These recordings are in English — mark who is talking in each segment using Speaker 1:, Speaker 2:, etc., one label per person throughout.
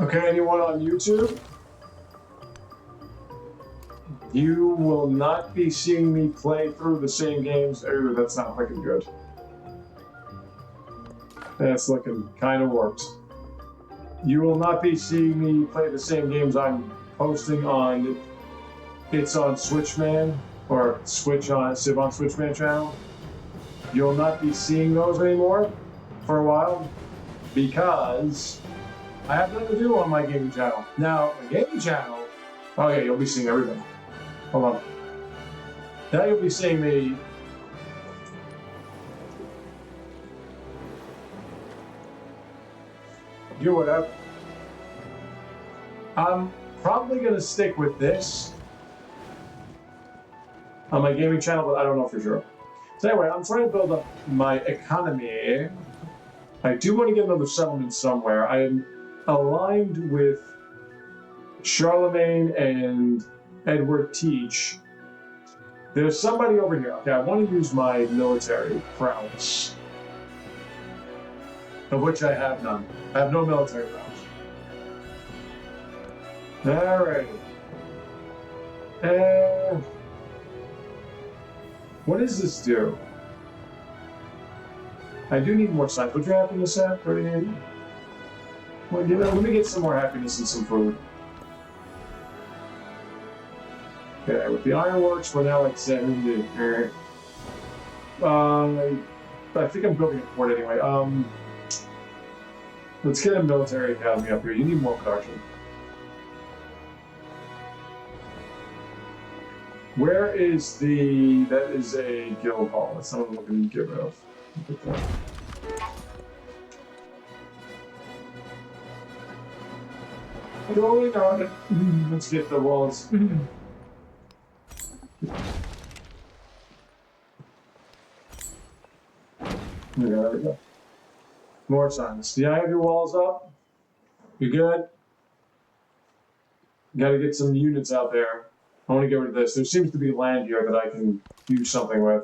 Speaker 1: Okay, anyone on YouTube? You will not be seeing me play through the same games. Ooh, that's not looking good. That's looking kind of warped. You will not be seeing me play the same games I'm posting on It's on Switchman or Switch on Civ on Switchman channel. You'll not be seeing those anymore for a while because I have nothing to do on my gaming channel. Now, my gaming channel, oh yeah, you'll be seeing everything. Hold on. Now you'll be seeing me. Do whatever. I'm probably going to stick with this on my gaming channel, but I don't know for sure. So anyway, I'm trying to build up my economy. I do want to get another settlement somewhere. I am aligned with Charlemagne and Edward Teach. There's somebody over here. Okay, I want to use my military prowess, of which I have none. I have no military prowess. Alright. What does this do? I do need more science. What's your happiness at? 38? Well, you know, let me get some more happiness and some food. Okay, with the ironworks, we're now at 70. Alright. I think I'm building a port anyway. Let's get a military academy up here. You need more production. Where is the... That is a guild hall. That's not what I'm looking to get rid of. Going on it. Let's get the walls. There we go. More signs. Do you have your walls up? You good? Gotta get some units out there. I want to get rid of this. There seems to be land here that I can do something with.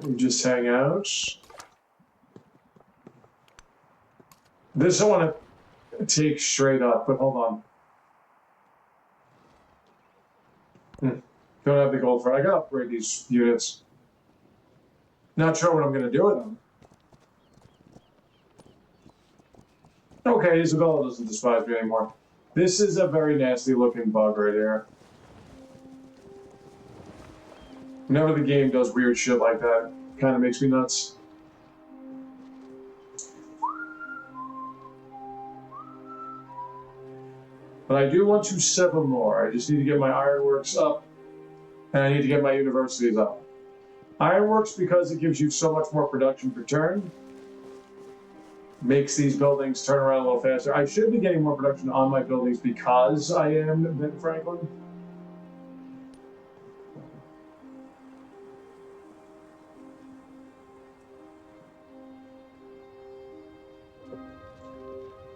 Speaker 1: You just hang out. This I want to take straight up, but hold on. Don't have the gold for it. I gotta upgrade these units. Not sure what I'm gonna do with them. Okay, Isabella doesn't despise me anymore. This is a very nasty looking bug right here. Whenever the game does weird shit like that, it kind of makes me nuts. But I do want to 7 more. I just need to get my ironworks up, and I need to get my universities up. Ironworks, because it gives you so much more production per turn, makes these buildings turn around a little faster. I should be getting more production on my buildings because I am Ben Franklin.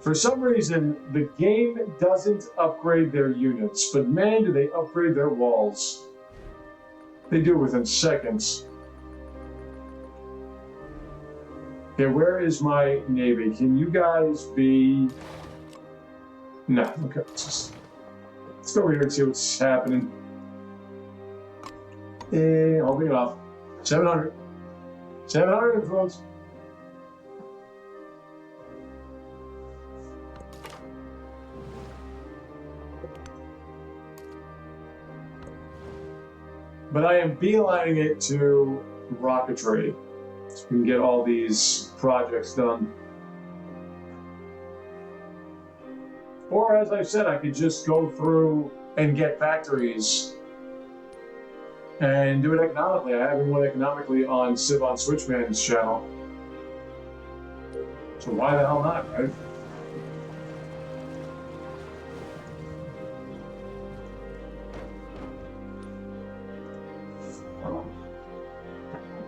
Speaker 1: For some reason, the game doesn't upgrade their units, but man, do they upgrade their walls. They do it within seconds. Okay, where is my navy? Can you guys be... No, okay. Let's go over here and see what's happening. Holding it off. 700. 700 influence. But I am beelining it to rocketry. So we can get all these projects done. Or, as I said, I could just go through and get factories and do it economically. I haven't won economically on Civ on Switchman's channel. So why the hell not, right?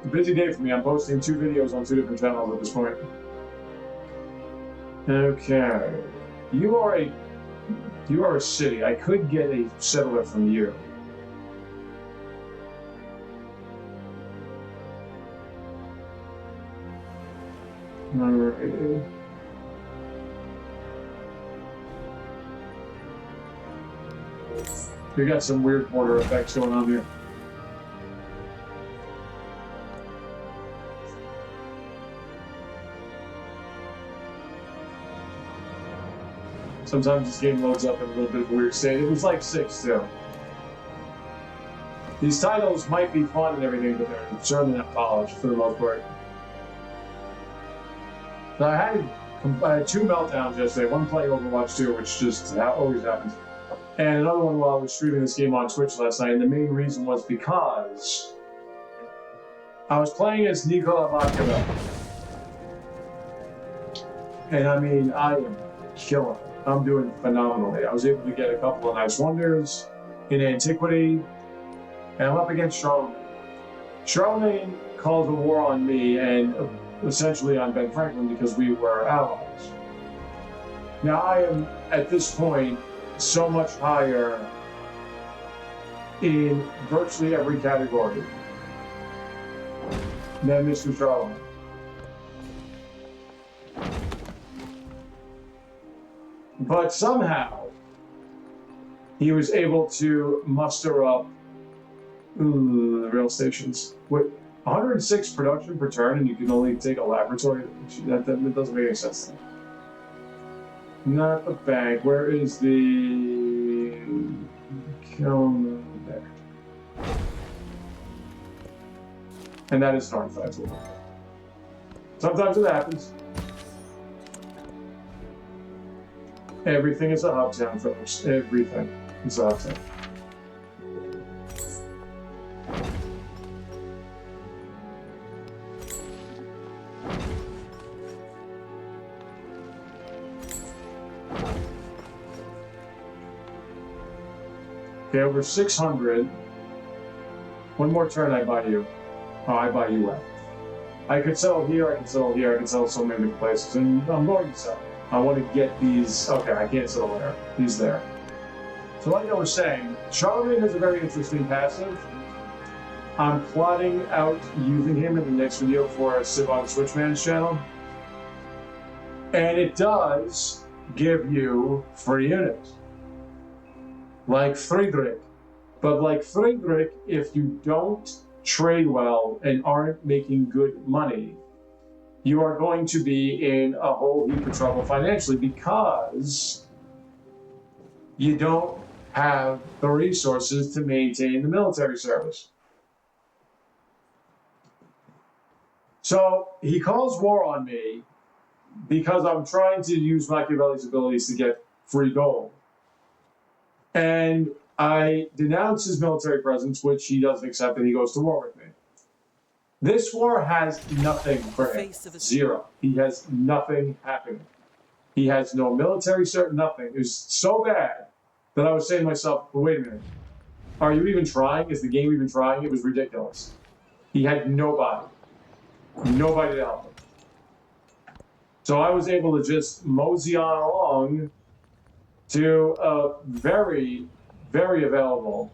Speaker 1: Busy day for me. I'm posting 2 videos on 2 different channels at this point. Okay. You are a city. I could get a settler from you. Alright. We got some weird border effects going on here. Sometimes this game loads up in a little bit of a weird state. It was like 6 too. These titles might be fun and everything, but they're certainly not polished for the most part. So I had 2 meltdowns yesterday. One playing Overwatch 2, which just always happens. And another one while I was streaming this game on Twitch last night. And the main reason was because I was playing as Nikola Machiavelli. And I mean, I am killing it. I'm doing phenomenally. I was able to get a couple of nice wonders in Antiquity. And I'm up against Charlemagne. Charlemagne called a war on me and essentially on Ben Franklin because we were allies. Now I am, at this point, so much higher in virtually every category than Mr. Charlemagne. But somehow, he was able to muster up the rail stations. With 106 production per turn, and you can only take a laboratory? That doesn't make any sense to me. Not the bank. Where is the... Kiln there. And that is an artifact. Sometimes it happens. Everything is a hub town, folks. Everything is a hub town. Okay, over 600. One more turn, I buy you. Oh, I buy you out. I could sell here, I could sell here, I could sell so many different places, and I'm going to sell. I want to get these. Okay, I can't sell there. He's there. So like I was saying, Charlemagne has a very interesting passive. I'm plotting out using him in the next video for a Civ on Switchman's channel. And it does give you free units. Like Friedrich. But like Friedrich, if you don't trade well and aren't making good money, you are going to be in a whole heap of trouble financially because you don't have the resources to maintain the military service. So he calls war on me because I'm trying to use Machiavelli's abilities to get free gold. And I denounce his military presence, which he doesn't accept, and he goes to war with me. This war has nothing for him. Zero. He has nothing happening. He has no military cert, nothing. It was so bad that I was saying to myself, well, wait a minute. Are you even trying? Is the game even trying? It was ridiculous. He had nobody. Nobody to help him. So I was able to just mosey on along to a very, very available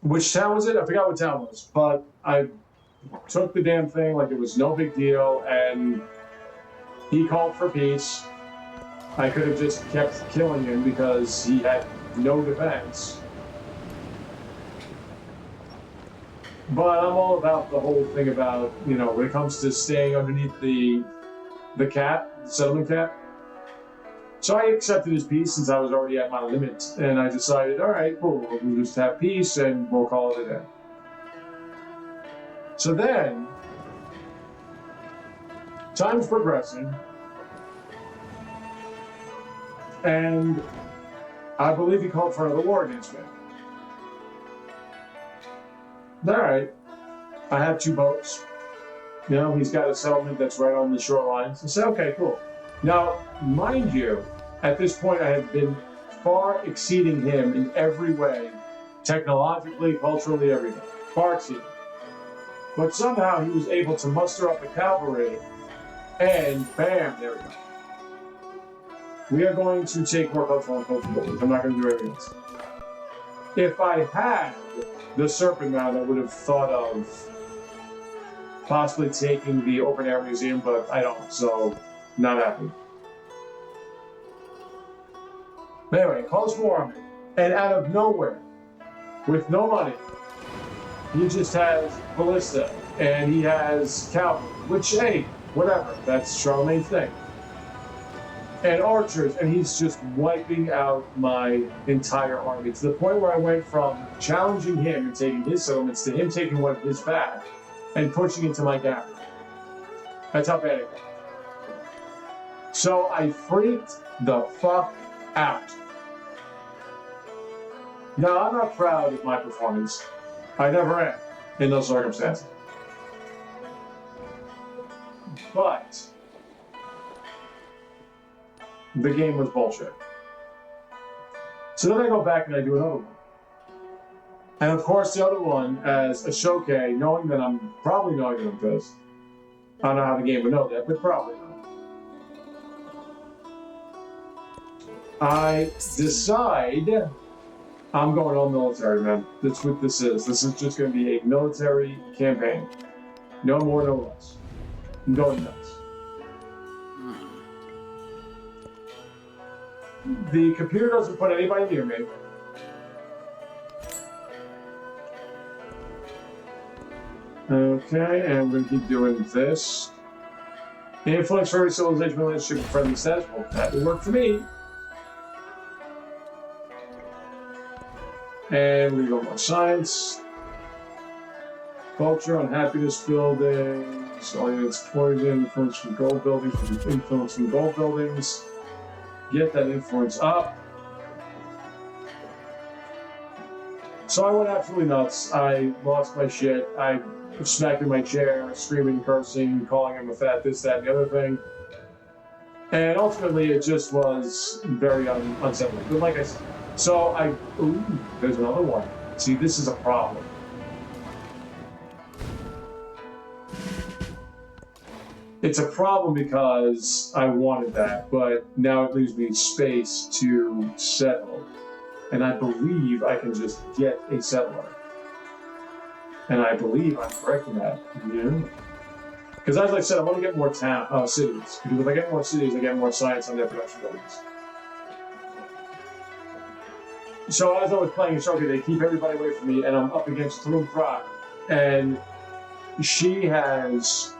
Speaker 1: which town was it? I forgot what town it was, but I took the damn thing like it was no big deal, and he called for peace. I could have just kept killing him because he had no defense. But I'm all about the whole thing about, you know, when it comes to staying underneath the cap, the settlement cap. So I accepted his peace since I was already at my limit, and I decided, all right, cool, we'll just have peace and we'll call it a day. So then, time's progressing, and I believe he called for another war against me. All right, I have 2 boats. You know, he's got a settlement that's right on the shoreline. So I said, okay, cool. Now, mind you, at this point I had been far exceeding him in every way, technologically, culturally, everything. Far exceeding. But somehow he was able to muster up the cavalry, and bam, there we go. We are going to take more cultural and cultural buildings. I'm not going to do anything else. If I had the Serpent Mound, I would have thought of possibly taking the open air museum, but I don't. So Not happy. But anyway, calls for army. And out of nowhere, with no money, he just has ballista and he has cavalry, which, hey, whatever, that's Charlemagne's thing. And archers, and he's just wiping out my entire army to the point where I went from challenging him and taking his settlements to him taking one of his back and pushing into my gap. That's how bad it got. So I freaked the fuck out. Now, I'm not proud of my performance. I never am in those circumstances. But the game was bullshit. So then I go back and I do another one. And of course, the other one as a showcase, knowing that I'm probably knowing that I'm pissed. I don't know how the game would know that, but probably not. I decide I'm going all military, man. That's what this is. This is just going to be a military campaign. No more, no less. I'm going nuts. The computer doesn't put anybody near me. Okay, and we're going to keep doing this. Influence for civilization, relationship, and friendly status. Well, that will work for me. And we're going to go more science. Culture, unhappiness buildings, audience poison, influence from gold buildings, influence from gold buildings. Get that influence up. So I went absolutely nuts. I lost my shit. I smacked in my chair, screaming, cursing, calling him a fat this, that, and the other thing. And ultimately, it just was very unsettling. But like I said, ooh, there's another one. See, this is a problem. It's a problem because I wanted that, but now it leaves me space to settle. And I believe I can just get a settler. And I believe I'm correct in that. Yeah. Because as I said, I want to get more cities. Because if I get more cities, I get more science on their production buildings. So as I was playing Shogi, they keep everybody away from me, and I'm up against Thrum Frog. And she has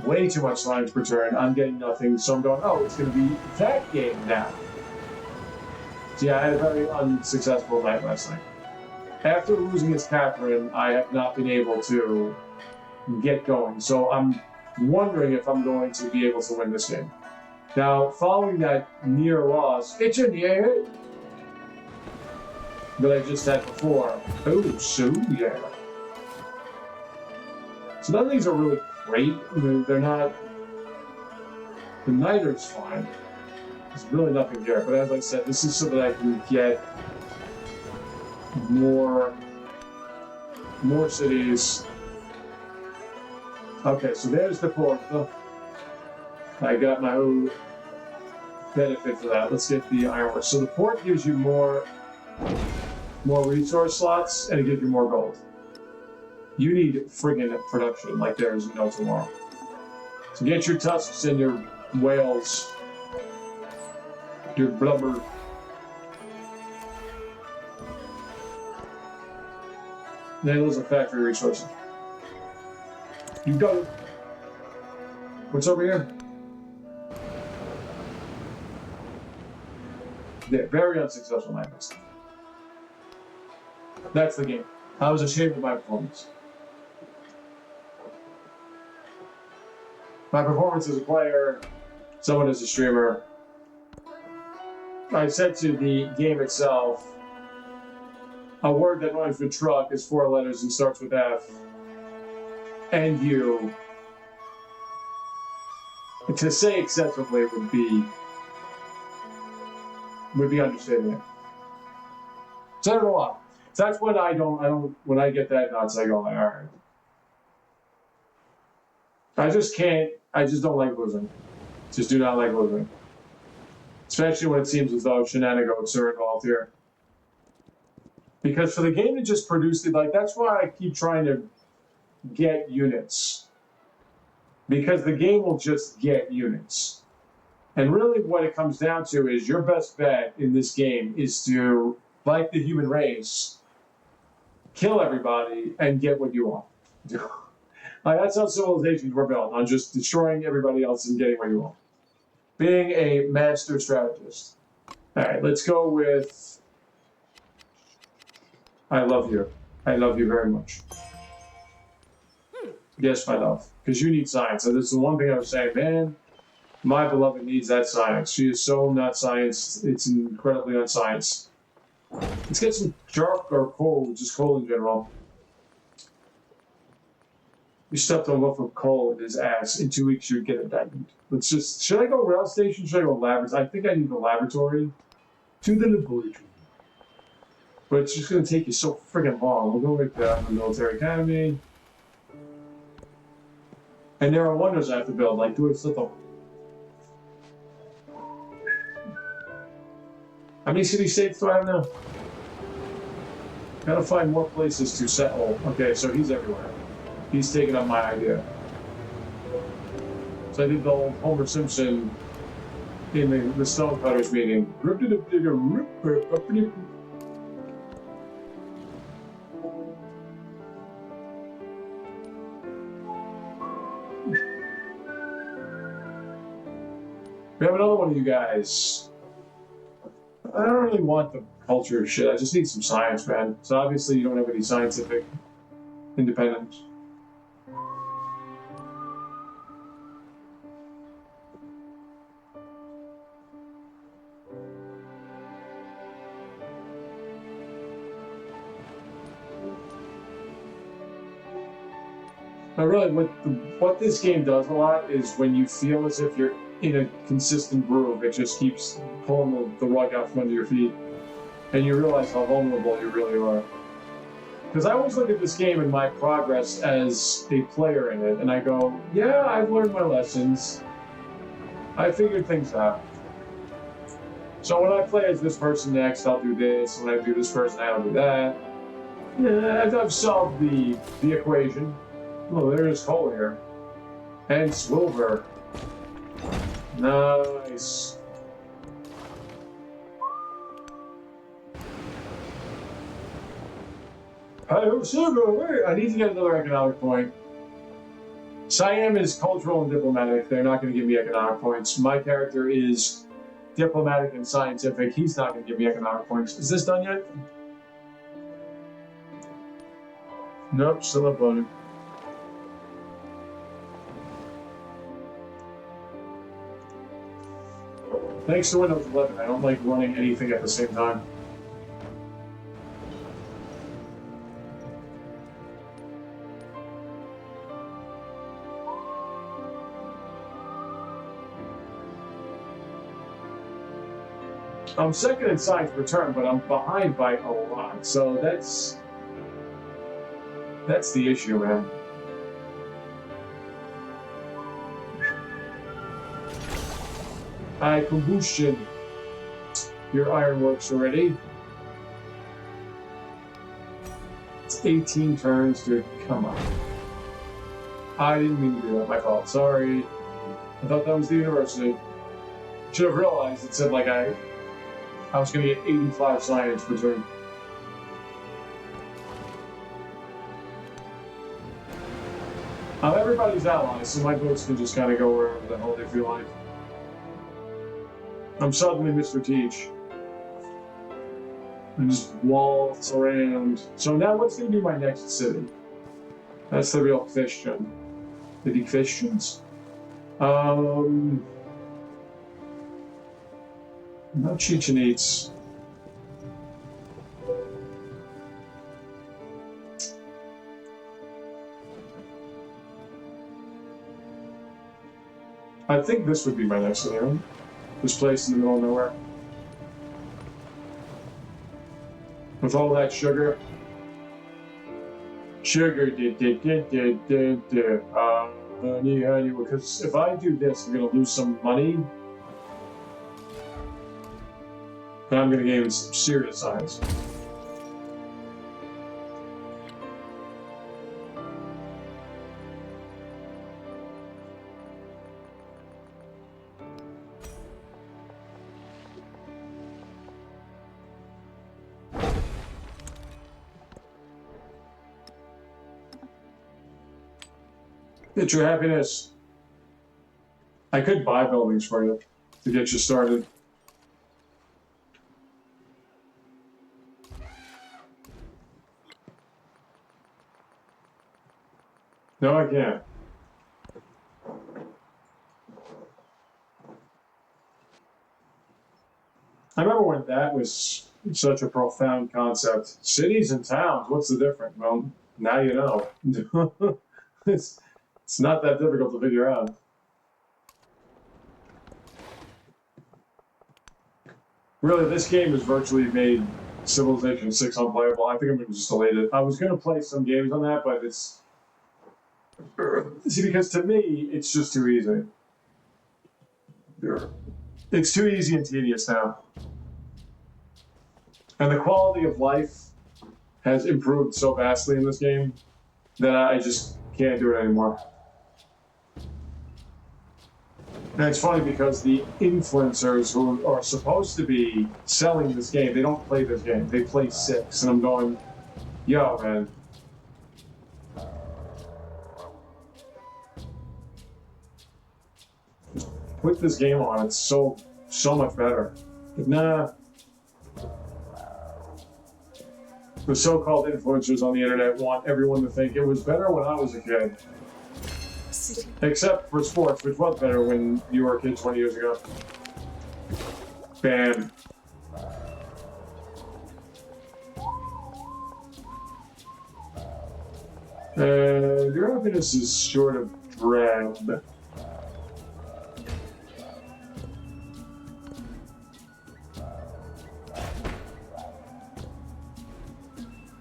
Speaker 1: way too much science per turn. I'm getting nothing, so I'm going, oh, it's going to be that game now. So yeah, I had a very unsuccessful night last night. After losing against Catherine, I have not been able to get going. So I'm wondering if I'm going to be able to win this game. Now, following that near loss, it's a near that I just had before. Oh, so yeah. So none of these are really great. I mean, they're not. The Niter's fine. There's really nothing there. But as I said, this is so that I can get more cities. Okay, so there's the port. I got my own benefit for that. Let's get the ironwork. So the port gives you more resource slots, and it gives you more gold. You need friggin' production like there's no tomorrow. So get your tusks and your whales, your blubber. Then those are factory resources. You go. What's over here? Yeah, very unsuccessful night. That's the game. I was ashamed of my performance. My performance as a player, someone as a streamer. I said to the game itself, a word that rhymes with truck is 4 letters and starts with F. And you. To say excessively would be understating it. So I don't know why. So that's when I don't, when I get that nuts, I go, all right. I just don't like losing. Just do not like losing. Especially when it seems as though shenanigans are involved here. Because for the game to just produce it, like, that's why I keep trying to get units. Because the game will just get units. And really what it comes down to is your best bet in this game is to, like the human race, kill everybody and get what you want. Like, that's how civilizations were built, on just destroying everybody else and getting what you want. Being a master strategist. All right, let's go with I love you. I love you very much. Yes, my love, because you need science. And this is the one thing I was saying, man, my beloved needs that science. She is so not science. It's incredibly unscience. Let's get some dark or coal, just coal in general. You stepped on loaf of coal in his ass. In 2 weeks, you'd get a diamond. Let's just. Should I go rail station? Should I go laboratory? I think I need the laboratory. To the laboratory. But it's just going to take you so friggin' long. We'll go with the military academy. And there are wonders I have to build, like Doi Suthep. How many city-states do I have now? Gotta find more places to settle. Okay, so he's everywhere. He's taking up my idea. So I did the old Homer Simpson in the Stonecutters meeting. We have another one of you guys. I don't really want the culture shit. I just need some science, man. So obviously you don't have any scientific independence. But really, what this game does a lot is when you feel as if you're in a consistent groove, it just keeps pulling the rug out from under your feet. And you realize how vulnerable you really are. Because I always look at this game and my progress as a player in it, and I go, yeah, I've learned my lessons. I figured things out. So when I play as this person next, I'll do this. When I do this person, I'll do that. Yeah, I've solved the equation. Oh, there's coal here. And silver. Nice. I need to get another economic point. Siam is cultural and diplomatic. They're not going to give me economic points. My character is diplomatic and scientific. He's not going to give me economic points. Is this done yet? Nope, still uploading. Thanks to Windows 11, I don't like running anything at the same time. I'm second in science per turn, but I'm behind by a lot. So that's the issue, man. Combustion. Your ironworks already. It's 18 turns to come up. I didn't mean to do that. My fault. Sorry. I thought that was the university. Should have realized it said like I was going to get 85 science per turn. I'm everybody's ally, so my votes can just kind of go wherever the hell they feel like. I'm suddenly Mr. Teach. And just waltz around. So now what's going to be my next city? That's the real question. The big questions? Not Chichen Itza. I think this would be my next city, right? This place in the middle of nowhere. With all that sugar. Sugar, honey, because if I do this, I'm going to lose some money. And I'm going to gain some serious science. Get your happiness. I could buy buildings for you to get you started. No, I can't. I remember when that was such a profound concept. Cities and towns, what's the difference? Well, now you know. it's not that difficult to figure out. Really, this game has virtually made Civilization 6 unplayable. I think I'm going to just delete it. I was going to play some games on that, but it's... See, because to me, it's just too easy. It's too easy and tedious now. And the quality of life has improved so vastly in this game that I just can't do it anymore. And it's funny because the influencers who are supposed to be selling this game, they don't play this game. They play 6. And I'm going, yo, man. Put this game on. It's so much better. But nah. The so-called influencers on the internet want everyone to think it was better when I was a kid. Except for sports, which was better when you were a kid 20 years ago. Bam. Your happiness is sort of drab.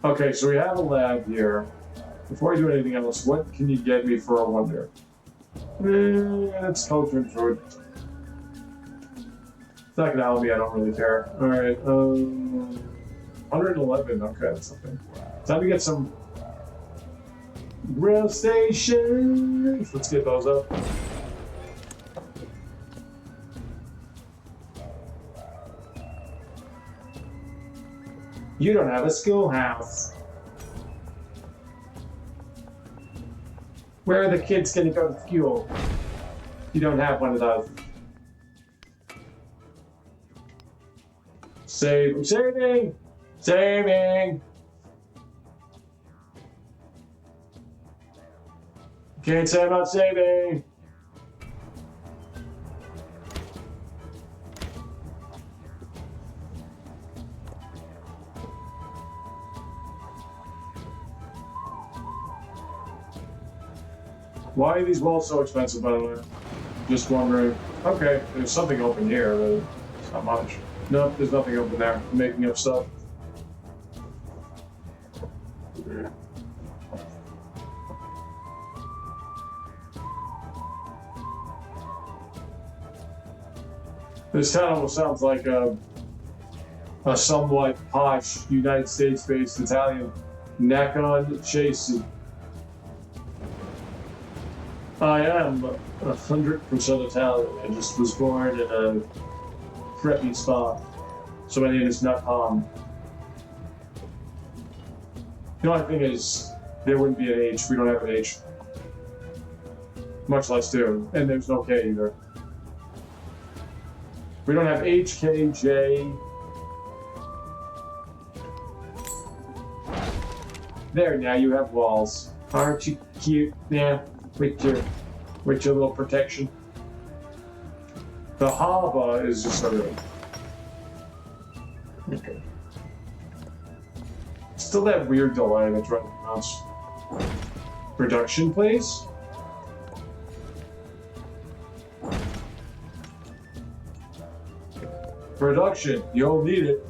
Speaker 1: Okay, so we have a lab here. Before I do anything else, what can you get me for a wonder? It's culture and food. It's not gonna help me, I don't really care. Alright, 111, okay, that's something. Time to get some rail stations. Let's get those up. You don't have a schoolhouse. Where are the kids gonna go to school? You don't have one of those. Save. I'm saving! Saving! Can't say I'm not saving! Why are these walls so expensive, by the way? Just wondering. Okay, there's something open here, but it's not much. Nope, there's nothing open there. I'm making up stuff. This town almost sounds like a somewhat posh United States-based Italian neck-on chase. I am 100% Italian. I just was born in a preppy spot. So my name is Napalm. The only thing is, there wouldn't be an H. We don't have an H. Much less do. And there's no K either. We don't have H, K, J. There, now you have walls. Aren't you cute? Yeah. With your little protection. The harbor is just sort of... Okay. Still that weird delay that's right in the mouse. Production, please? Production, you'll need it.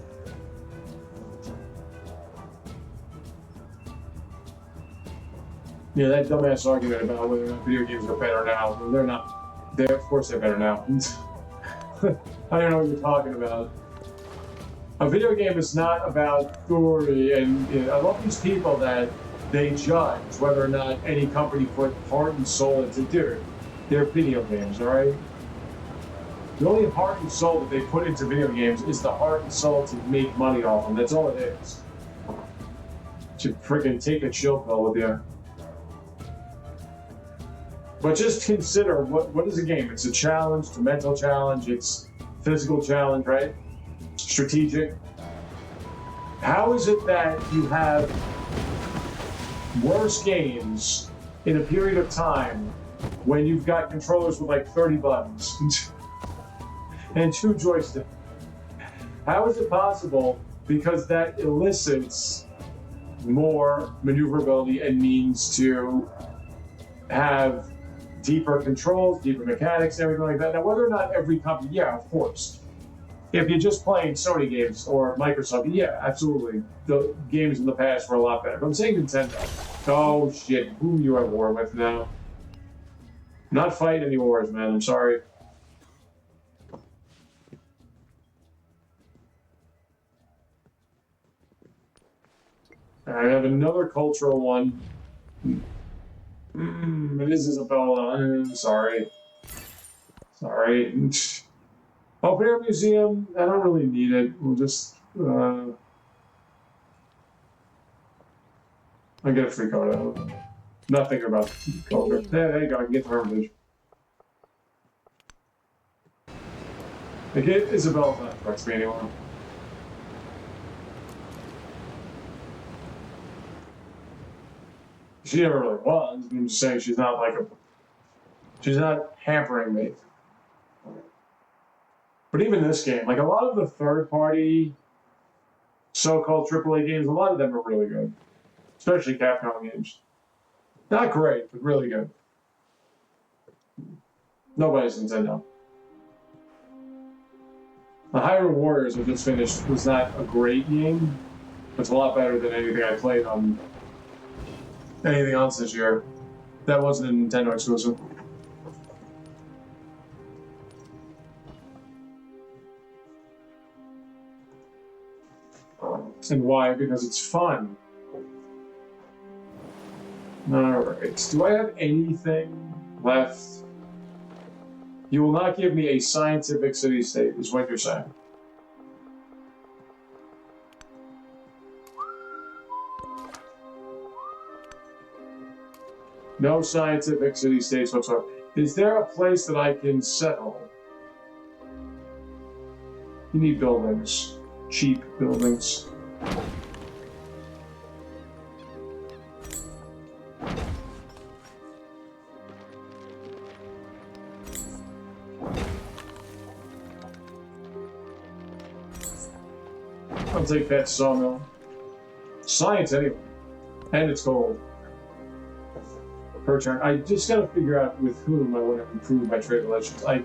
Speaker 1: Yeah, that dumbass argument about whether or not video games are better now. Well, they're not. Of course they're better now. I don't know what you're talking about. A video game is not about story, and I love these people that they judge whether or not any company put heart and soul into it. They're video games, alright? The only heart and soul that they put into video games is the heart and soul to make money off them. That's all it is. To friggin' take a chill pill with you. But just consider what is a game? It's a challenge, it's a mental challenge, it's physical challenge, right? Strategic. How is it that you have worse games in a period of time when you've got controllers with like 30 buttons and 2 joysticks? How is it possible? Because that elicits more maneuverability and means to have deeper controls, deeper mechanics, everything like that. Now, whether or not every company, yeah, of course. If you're just playing Sony games or Microsoft, yeah, absolutely. The games in the past were a lot better. But I'm saying Nintendo. Oh, shit. Who are you at war with now? Not fighting any wars, man. I'm sorry. I have another cultural one. It is Isabella. I'm sorry. Sorry. Open Air Museum, I don't really need it. We'll just, I get a free card out of it. Nothing about culture. Yeah, there you go, I can get the Hermitage. I get Isabella's not affects me anymore. She never really was, but I'm just saying she's not like she's not hampering me. But even this game, like a lot of the third-party so-called AAA games, a lot of them are really good. Especially Capcom games. Not great, but really good. Nobody's Nintendo. The Hyrule Warriors I just finished was not a great game. It's a lot better than anything I played on anything else this year. That wasn't a Nintendo exclusive. And why? Because it's fun. Alright, do I have anything left? You will not give me a scientific city-state, is what you're saying. No scientific city-states whatsoever. Is there a place that I can settle? You need buildings. Cheap buildings. I'll take that sawmill. Science anyway. And it's gold. Per turn. I just gotta figure out with whom I want to improve my trade relations. I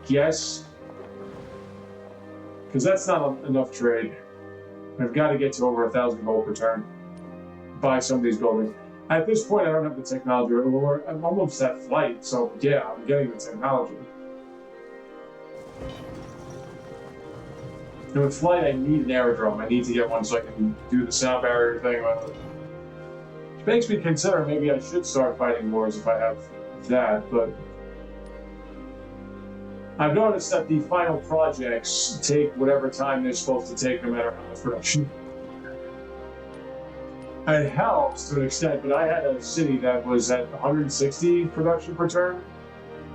Speaker 1: guess, because that's not enough trade. I've got to get to over 1,000 gold per turn. Buy some of these buildings. At this point, I don't have the technology. I'm almost at flight, so yeah, I'm getting the technology. And with flight, I need an aerodrome. I need to get one so I can do the sound barrier thing. Which makes me consider maybe I should start fighting wars if I have that, but I've noticed that the final projects take whatever time they're supposed to take, no matter how much production. It helps to an extent, but I had a city that was at 160 production per turn,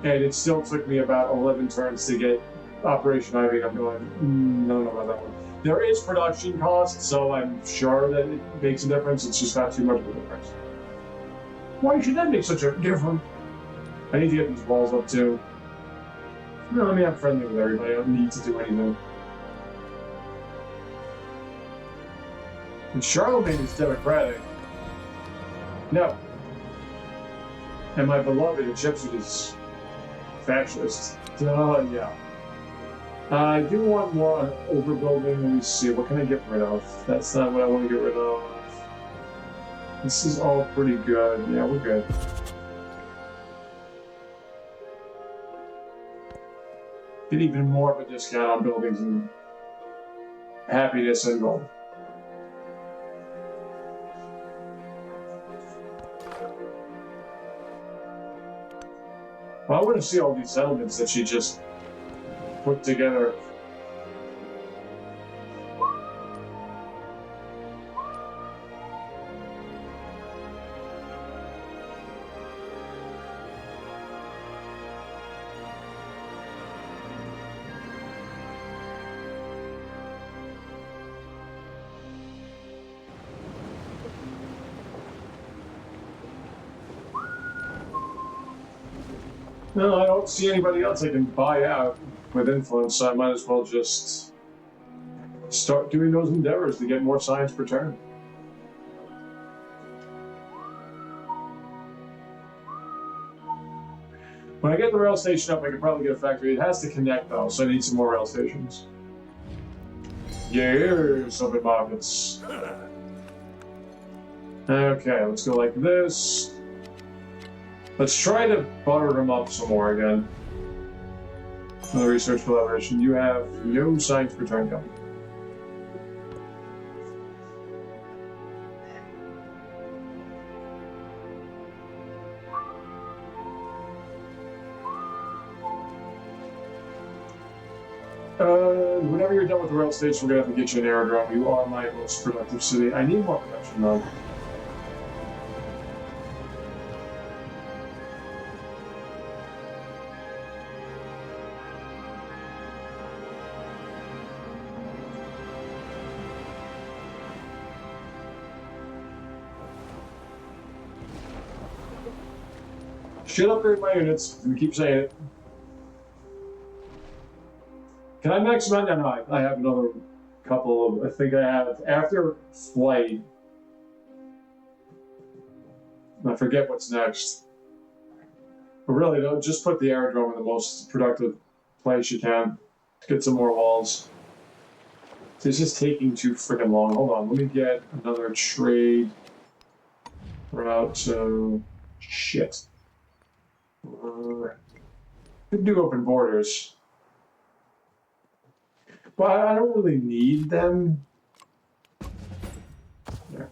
Speaker 1: and it still took me about 11 turns to get Operation Ivy. I'm going, I don't know about that one. There is production cost, so I'm sure that it makes a difference. It's just not too much of a difference. Why should that make such a difference? I need to get these walls up too. No, I mean, I'm friendly with everybody. I don't need to do anything. And Charlemagne is democratic. No. And my beloved Egyptian is fascist. Yeah. I do want more overbuilding. Let me see. What can I get rid of? That's not what I want to get rid of. This is all pretty good. Yeah, we're good. Get even more of a discount on buildings and happiness and gold. Well, I want to see all these settlements that she just put together. No, I don't see anybody else I can buy out with influence, so I might as well just start doing those endeavors to get more science per turn. When I get the rail station up, I can probably get a factory. It has to connect, though, so I need some more rail stations. Yeah, something markets. Okay, let's go like this. Let's try to butter them up some more again. Another research collaboration. You have no science per turn coming. Whenever you're done with the rail station, we're gonna have to get you an aerodrome. You are my most productive city. I need more production, though. Should upgrade my units. We keep saying it. Can I max them out? No, I have another couple of. I think I have after flight. I forget what's next. But really, don't just put the aerodrome in the most productive place you can. Get some more walls. This is taking too freaking long. Hold on, let me get another trade route. So shit. Could do open borders. But I don't really need them. Yeah.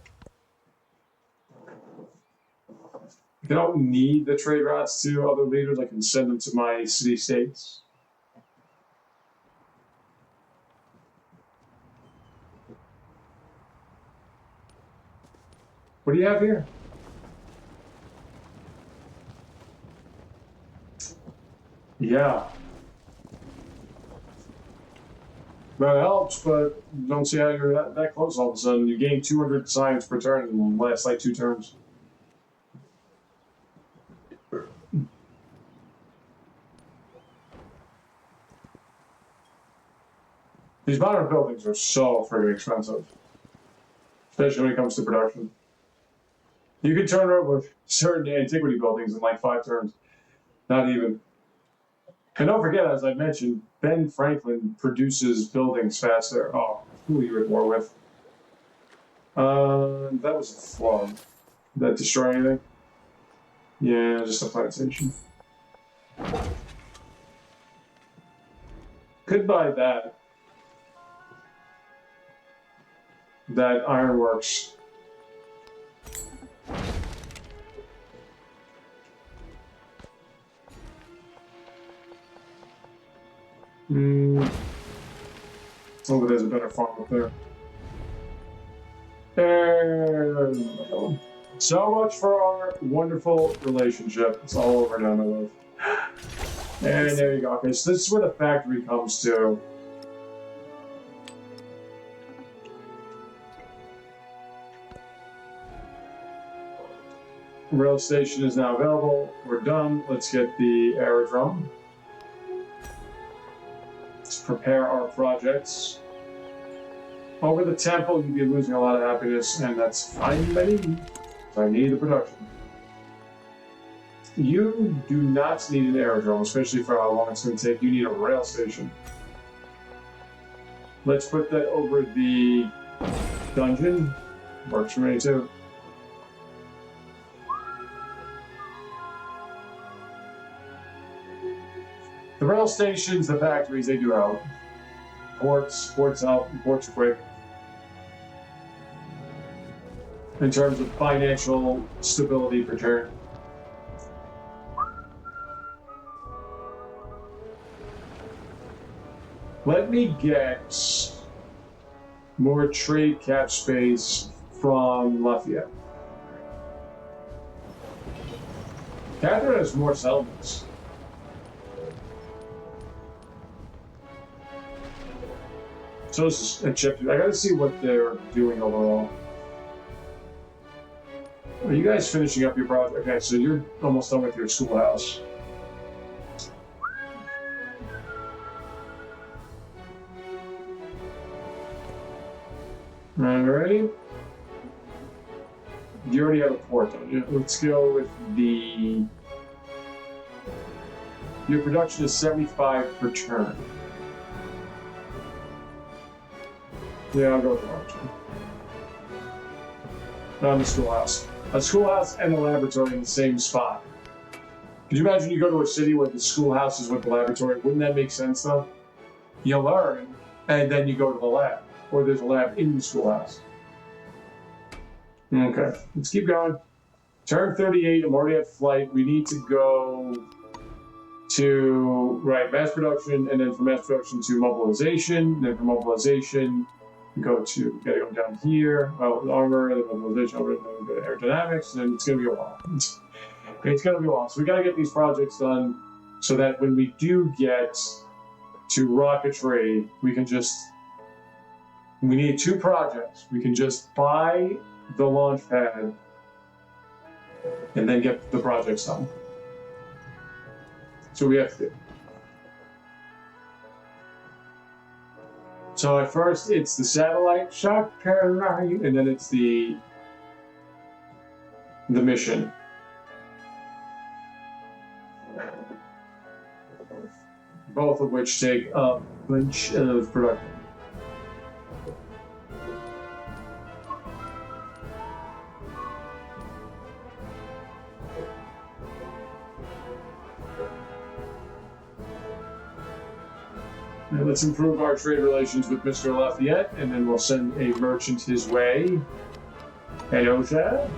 Speaker 1: I don't need the trade routes to other leaders. I can send them to my city-states. What do you have here? Yeah. That helps, but you don't see how you're that close all of a sudden. You gain 200 science per turn in the last, like, 2 turns. These modern buildings are so friggin' expensive. Especially when it comes to production. You can turn over certain antiquity buildings in like 5 turns. Not even. And don't forget, as I mentioned, Ben Franklin produces buildings faster. Oh, who are you at war with? That was a flaw. Did that destroy anything? Yeah, just a plantation. Could buy that. That ironworks. Oh, but there's a better farm up there. And so much for our wonderful relationship. It's all over now, my love. And there you go. Okay, so this is where the factory comes to. Rail station is now available. We're done. Let's get the aerodrome. Let's prepare our projects. Over the temple, you'd be losing a lot of happiness, and that's fine by me. I need the production. You do not need an aerodrome, especially for how long it's going to take. You need a rail station. Let's put that over the dungeon. Works for me, too. The rail stations, the factories, they do help. Ports help, ports quick. In terms of financial stability per turn. Let me get more trade cap space from Lafayette. Catherine has more settlements. So this is a chip. I gotta see what they're doing overall. Are you guys finishing up your project? Okay, so you're almost done with your schoolhouse. Alrighty. You already have a port, don't you? Let's go with the... Your production is 75 per turn. Yeah, I'll go with the large one. On the schoolhouse. A schoolhouse and a laboratory in the same spot. Could you imagine you go to a city where the schoolhouse is with the laboratory? Wouldn't that make sense, though? You learn, and then you go to the lab. Or there's a lab in the schoolhouse. Okay, let's keep going. Turn 38, I'm already at flight. We need to go to, right, mass production, and then from mass production to mobilization. Then from mobilization, we gotta go down here. Oh, armor, and then mobilization, over, and then we go to aerodynamics, and it's gonna be a while. It's gonna be a while. So we gotta get these projects done so that when we do get to rocketry, we can just, we need 2 projects. We can just buy the launch pad and then get the projects done. So we have to. So at first it's the satellite satellite, and then it's the mission. Both of which take a bunch of production. And let's improve our trade relations with Mr. Lafayette, and then we'll send a merchant his way. Hello, sir.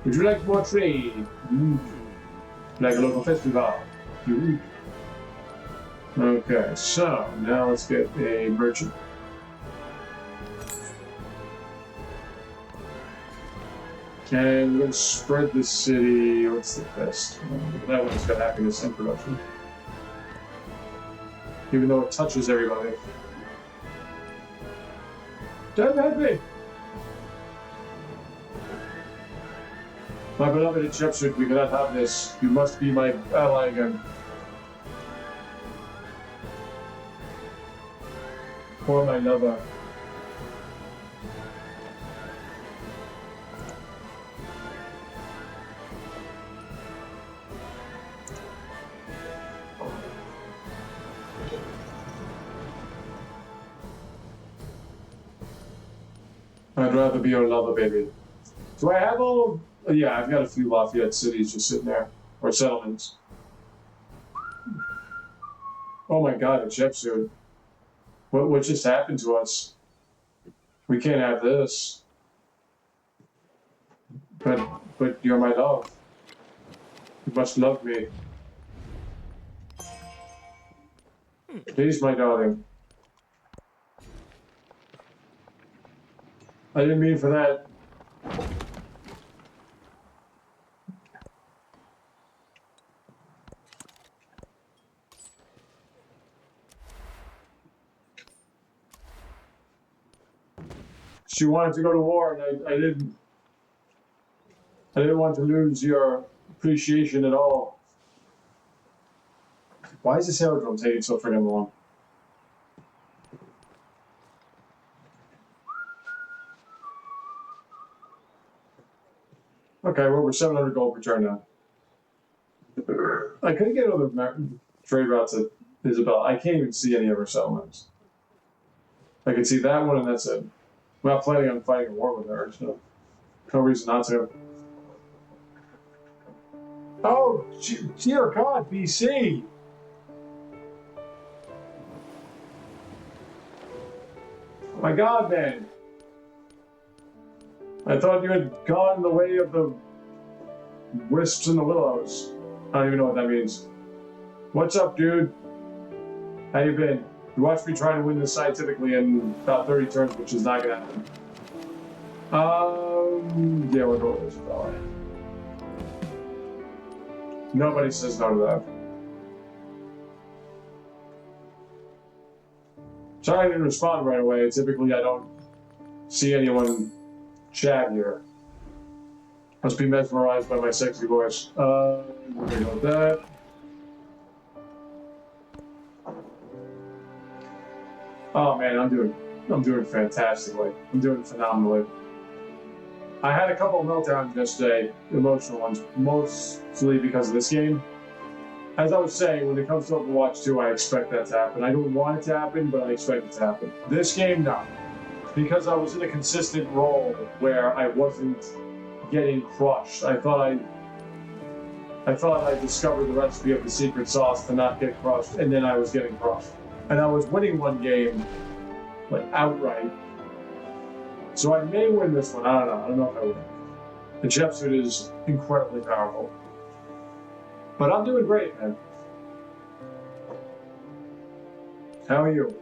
Speaker 1: Would you like more trade? Like a local festival? Okay, so now let's get a merchant. And we're going to spread the city. What's the best? That one's got happiness and production. Even though it touches everybody. Don't hurt me! My beloved Egyptian, we cannot have this. You must be my ally again. Or my lover. I'd rather be your lover, baby. Do I have all of... Yeah, I've got a few Lafayette cities just sitting there. Or settlements. Oh my god, a jet suit. What just happened to us? We can't have this. But you're my love. You must love me. Please, my darling. I didn't mean for that. She wanted to go to war, and I didn't want to lose your appreciation at all. Why is this aerodrome taking so freaking long? Okay, we're over 700 gold per turn now. I couldn't get other trade routes at Isabel. I can't even see any of her settlements. I can see that one, and that's it. I'm not planning on fighting a war with her, so no reason not to. Oh, dear God, BC! Oh my God, man! I thought you had gone the way of the wisps and the willows. I don't even know what that means. What's up, dude? How you been? You watched me trying to win this scientifically in about 30 turns, which is not gonna happen. Yeah, we'll go with this fella. Nobody says no to that. Sorry I didn't respond right away. Typically, I don't see anyone chat here. Must be mesmerized by my sexy voice. We're gonna go with that. Oh man, I'm doing I'm doing fantastically. I'm doing phenomenally. I had a couple of meltdowns yesterday, emotional ones, mostly because of this game. As I was saying, when it comes to Overwatch 2, I expect that to happen. I don't want it to happen, but I expect it to happen. This game, no. Because I was in a consistent role where I wasn't getting crushed. I thought I discovered the recipe of the secret sauce to not get crushed, and then I was getting crushed. And I was winning one game, like, outright. So I may win this one. I don't know if I will. The chef suit is incredibly powerful. But I'm doing great, man. How are you?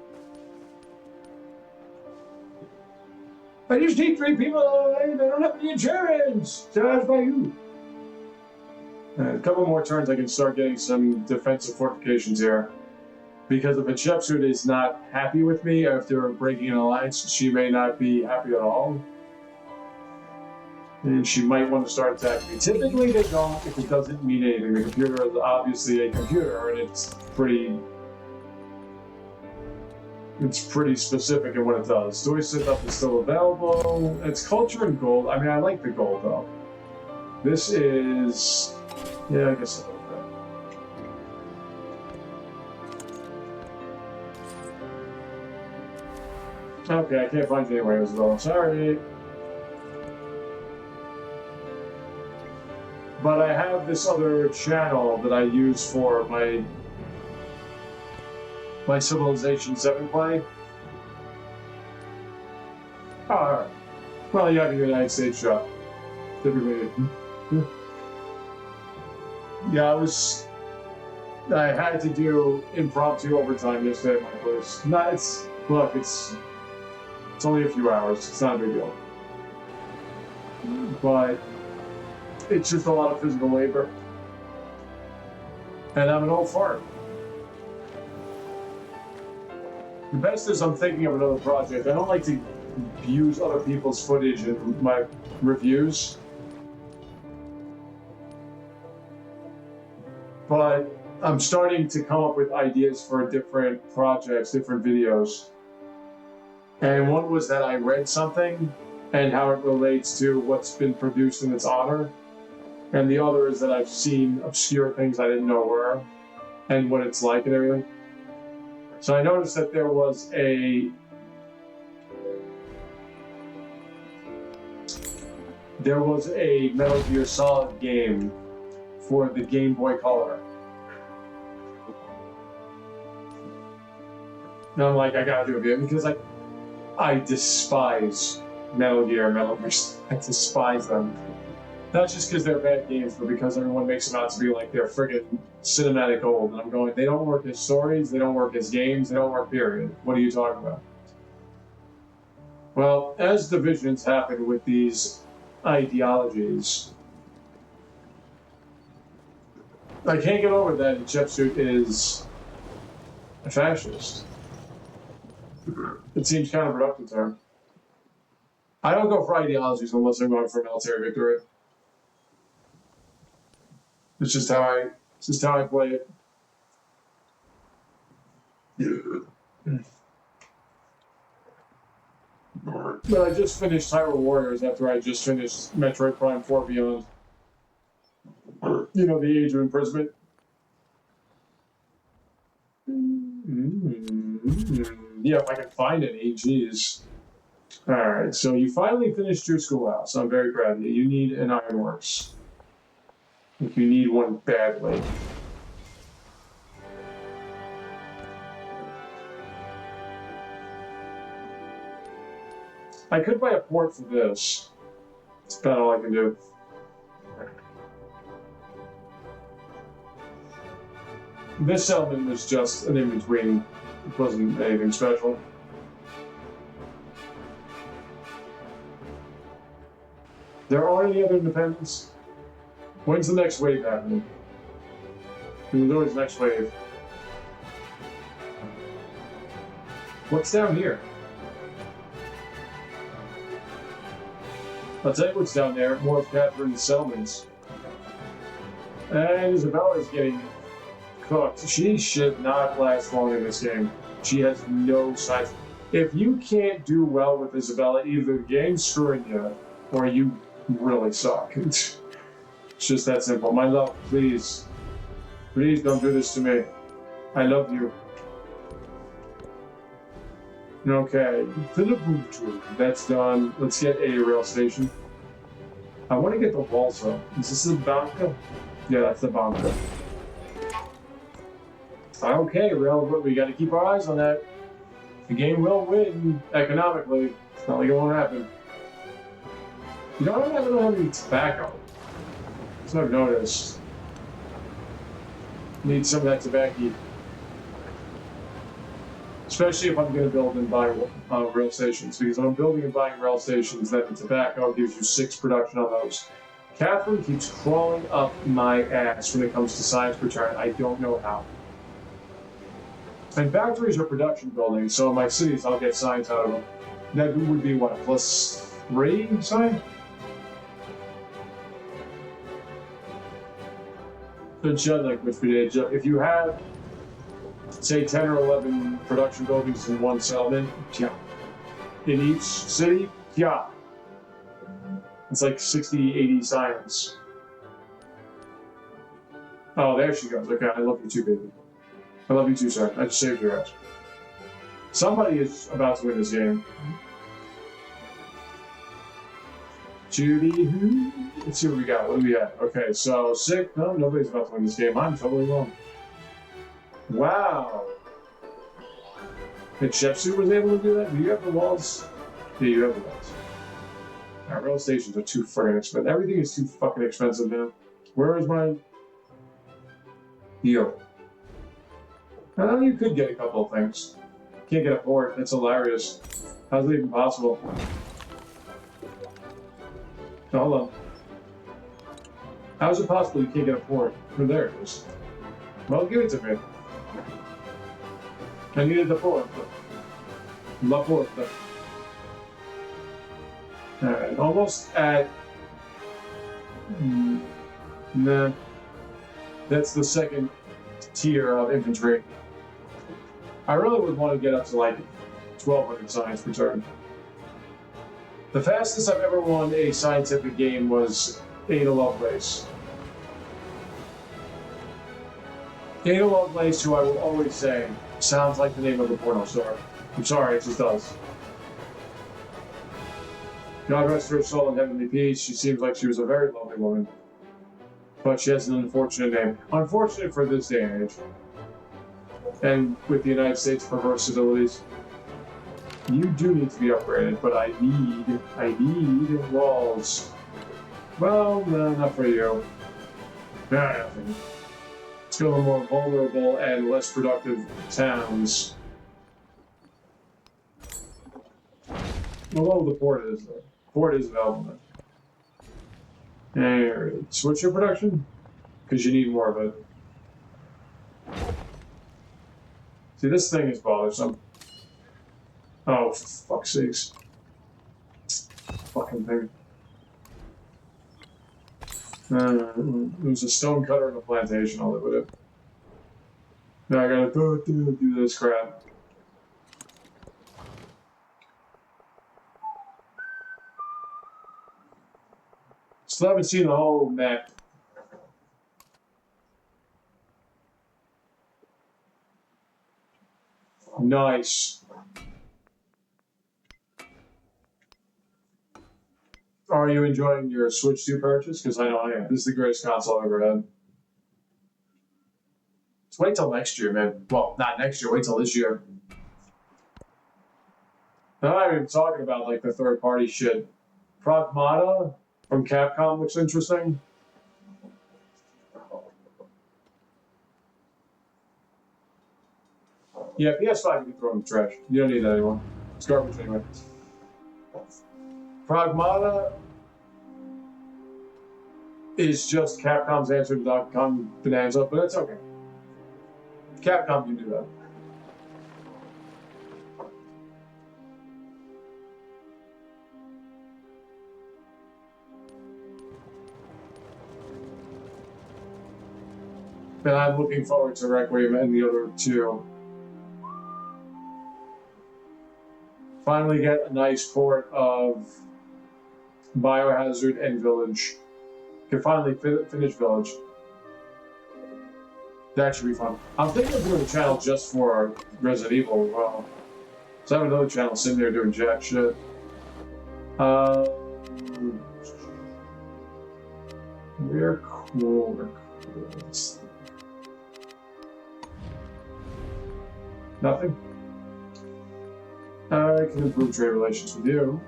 Speaker 1: I just need 3 people, and I don't have any insurance. So that's by you. A couple more turns, I can start getting some defensive fortifications here. Because if a chef suit is not happy with me after breaking an alliance, she may not be happy at all. And she might want to start attacking me. Typically they don't if it doesn't mean anything. The computer is obviously a computer, and it's pretty specific in what it does. Doi Suthep is still available. It's culture and gold. I mean, I like the gold though. This is, yeah, I guess I like that. Okay, I can't find you anywhere as well. Sorry. But I have this other channel that I use for my Civilization 7 play. Alright. Well, you have your United States shop. Typically. Yeah, I had to do impromptu overtime yesterday at my place. Look, it's only a few hours. It's not a big deal. But it's just a lot of physical labor. And I'm an old fart. The best is I'm thinking of another project. I don't like to use other people's footage in my reviews. But I'm starting to come up with ideas for different projects, different videos. And one was that I read something and how it relates to what's been produced in its honor. And the other is that I've seen obscure things I didn't know were and what it's like and everything. So I noticed that there was a Metal Gear Solid game for the Game Boy Color. And I'm like, I gotta do a video because I despise Metal Gear. I despise them. Not just because they're bad games, but because everyone makes them out to be like they're friggin' cinematic gold. And I'm going, they don't work as stories, they don't work as games, they don't work period. What are you talking about? Well, as divisions happen with these ideologies, I can't get over that Chepsuit is a fascist. It seems counterproductive to her. I don't go for ideologies unless I'm going for military victory. It's just how I play it. But I just finished Hyrule Warriors after I just finished Metroid Prime 4 Beyond. You know, the Age of Imprisonment. Yeah, if I can find any, jeez. Alright, so you finally finished your schoolhouse. I'm very proud of you. You need an ironworks. If you need one badly. I could buy a port for this. That's about all I can do. This settlement was just an in-between. It wasn't anything special. There aren't any other independents? When's the next wave happening? There's always next wave. What's down here? I'll tell you what's down there. More of Catherine's settlements. And Isabella's getting cooked. She should not last long in this game. She has no size. If you can't do well with Isabella, either the game's screwing you or you really suck. It's just that simple. My love, please. Please don't do this to me. I love you. Okay, Philippine. That's done. Let's get a rail station. I want to get the Walsa. Is this the Banca? Yeah, that's the Banca. Okay, rail, but we got to keep our eyes on that. The game will win economically. It's not like it won't happen. You know, I don't have any tobacco. So I've noticed. Need some of that tobacco. Especially if I'm going to build and buy rail stations. Because if I'm building and buying rail stations, then the tobacco gives you 6 production on those. Catherine keeps crawling up my ass when it comes to science per turn. I don't know how. And factories are production buildings, so in my cities I'll get science out of them. That would be what, +3 science? If you have, say, 10 or 11 production buildings in one settlement, yeah. In each city, yeah. It's like 60, 80 science. Oh, there she goes. Okay, I love you too, baby. I love you too, sir. I just saved your ass. Somebody is about to win this game. Judy, let's see what we got. What do we have? Okay, so 6. No, nobody's about to win this game. I'm totally wrong. Wow. And Shepsu was able to do that? Do you have the walls? Yeah, you have the walls. Our rail stations are too fucking expensive. Everything is too fucking expensive now. Where is my... Yo. Well, you could get a couple of things. Can't get a port. That's hilarious. How's it even possible? Oh, hold on. How is it possible you can't get a port? Oh, there it is. Well, give it to me. I needed the port. La porta. Alright, almost at... Nah. That's the second tier of infantry. I really would want to get up to like 1,200 science per turn. The fastest I've ever won a scientific game was Ada Lovelace. Ada Lovelace, who I will always say, sounds like the name of a porno star. I'm sorry, it just does. God rest her soul in heavenly peace. She seems like she was a very lovely woman. But she has an unfortunate name. Unfortunate for this day and age. And with the United States perverse facilities. You do need to be upgraded, but I need walls. Well, no, not for you. Nah, nothing. Let's go to more vulnerable and less productive towns. Although the port is there. Port is available. Alright, switch your production? Because you need more of it. See, this thing is bothersome. Oh, for fuck's sakes. Fucking thing. There's a stone cutter in the plantation, I'll live with it. Now I gotta do this crap. Still haven't seen the whole map. Nice. Are you enjoying your Switch 2 purchase? Because I know I am. This is the greatest console I've ever had. Let's wait till next year, man. Well, not next year. Wait till this year. I'm not even talking about like the third-party shit. Pragmata from Capcom looks interesting. Yeah, PS5 you can throw in the trash. You don't need that anymore. It's garbage anyway. Pragmata is just Capcom's answer to Donkey Kong Bonanza, but it's okay. Capcom can do that. And I'm looking forward to Requiem and the other two. Finally get a nice port of Biohazard and Village. Can finally finish Village. That should be fun. I'm thinking of doing a channel just for Resident Evil as well. So I have another channel sitting there doing jack shit. We're cool. Nothing? I can improve trade relations with you.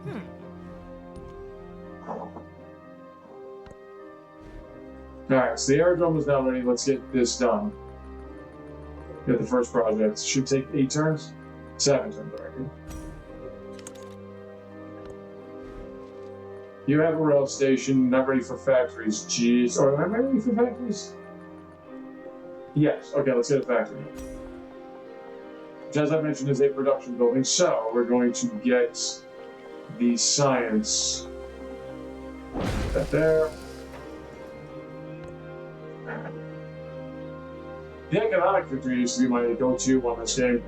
Speaker 1: Alright, so the aerodrome is now ready. Let's get this done. Get the first project. Should take 8 turns? 7 turns, I reckon. You have a rail station, not ready for factories. Jeez. Or am I ready for factories? Yes. Okay, let's get a factory. Which, as I mentioned, is a production building. So, we're going to get the science. Put that there. The economic victory used to be my go-to on this game.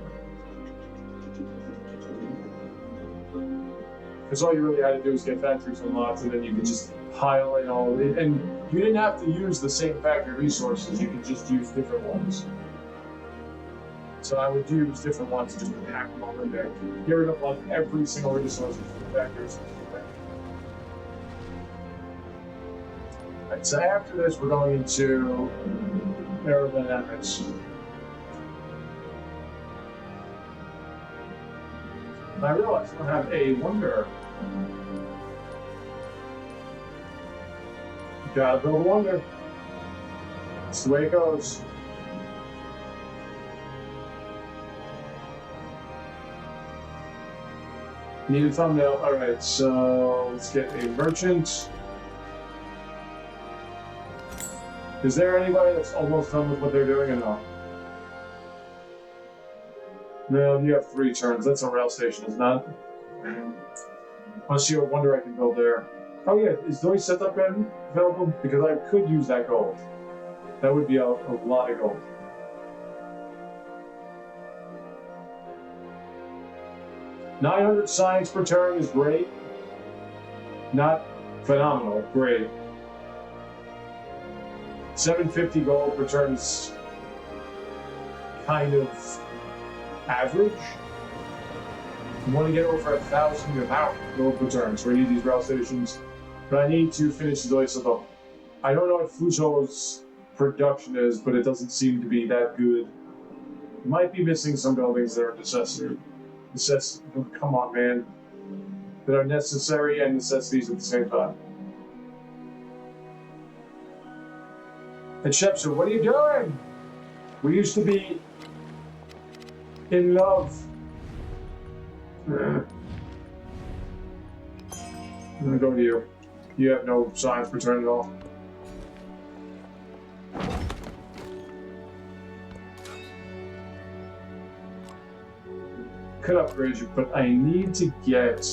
Speaker 1: Because all you really had to do was get factories unlocked, and then you could just pile in all of it. And you didn't have to use the same factory resources, you could just use different ones. So I would use different ones just to pack them all in there. Get rid of like every single resource from the factories. Alright, so after this, we're going into aerodynamics. And I realize I don't have a wonder. Gotta build a wonder. That's the way it goes. Need a thumbnail. Alright, so let's get a merchant. Is there anybody that's almost done with what they're doing or no? No, you have 3 turns. That's a rail station, is not? Let's see what wonder I can build there. Oh yeah, is Doi Suthep available? Because I could use that gold. That would be a lot of gold. $900 science per turn is great. Not phenomenal, great. 750 gold per turn is kind of average. You want to get over 1,000 gold per turn, so we need these rail stations. But I need to finish the Doi Suthep. I don't know what Fuzhou's production is, but it doesn't seem to be that good. Might be missing some buildings that are necessary. Come on, man. That are necessary and necessities at the same time. And Shepsu, what are you doing? We used to be in love. I'm gonna go to you. You have no science per turn at all. Could upgrade you, but I need to get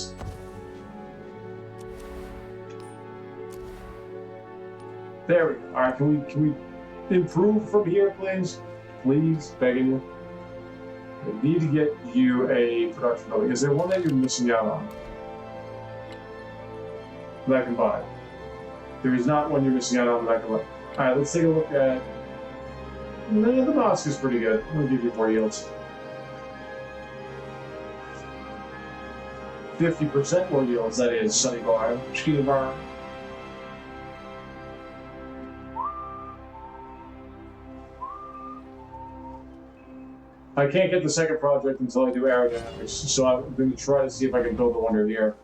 Speaker 1: there we go. Alright, can we improve from here, please? Please, begging you. I need to get you a production building. Is there one that you're missing out on that I can buy? There is not one you're missing out on that I can buy. Alright, let's take a look at. No, the mosque is pretty good. I'm gonna give you 4 yields. 50% more yields, that is, Sunny Bar. Chiquita Bar. I can't get the second project until I do aerodynamics, so I'm going to try to see if I can build a wonder here.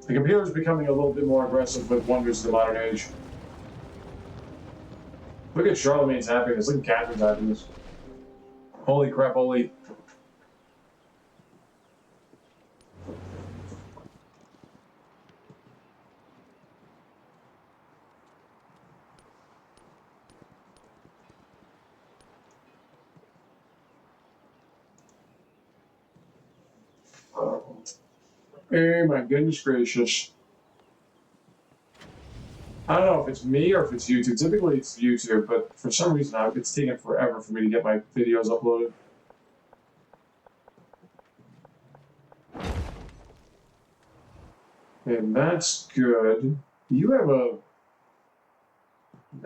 Speaker 1: The computer is becoming a little bit more aggressive with wonders of the modern age. Look at Charlemagne's happiness, look at Catherine's happiness. Holy crap, holy. Oh my goodness gracious. I don't know if it's me or if it's YouTube. Typically it's YouTube, but for some reason it's taken forever for me to get my videos uploaded. And that's good. You have an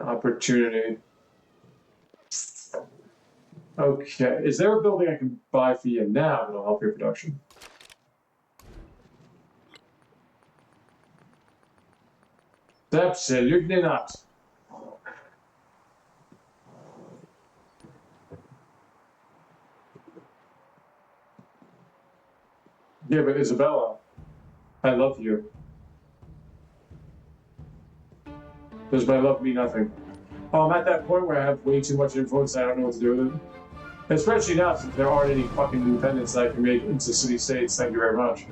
Speaker 1: opportunity. Okay. Is there a building I can buy for you now that'll help your production? That's it. You're not. Yeah, but Isabella, I love you. Does my love mean nothing? Oh, I'm at that point where I have way too much influence. I don't know what to do with it. Especially now, since there aren't any fucking independents that I can make into city-states. Thank you very much.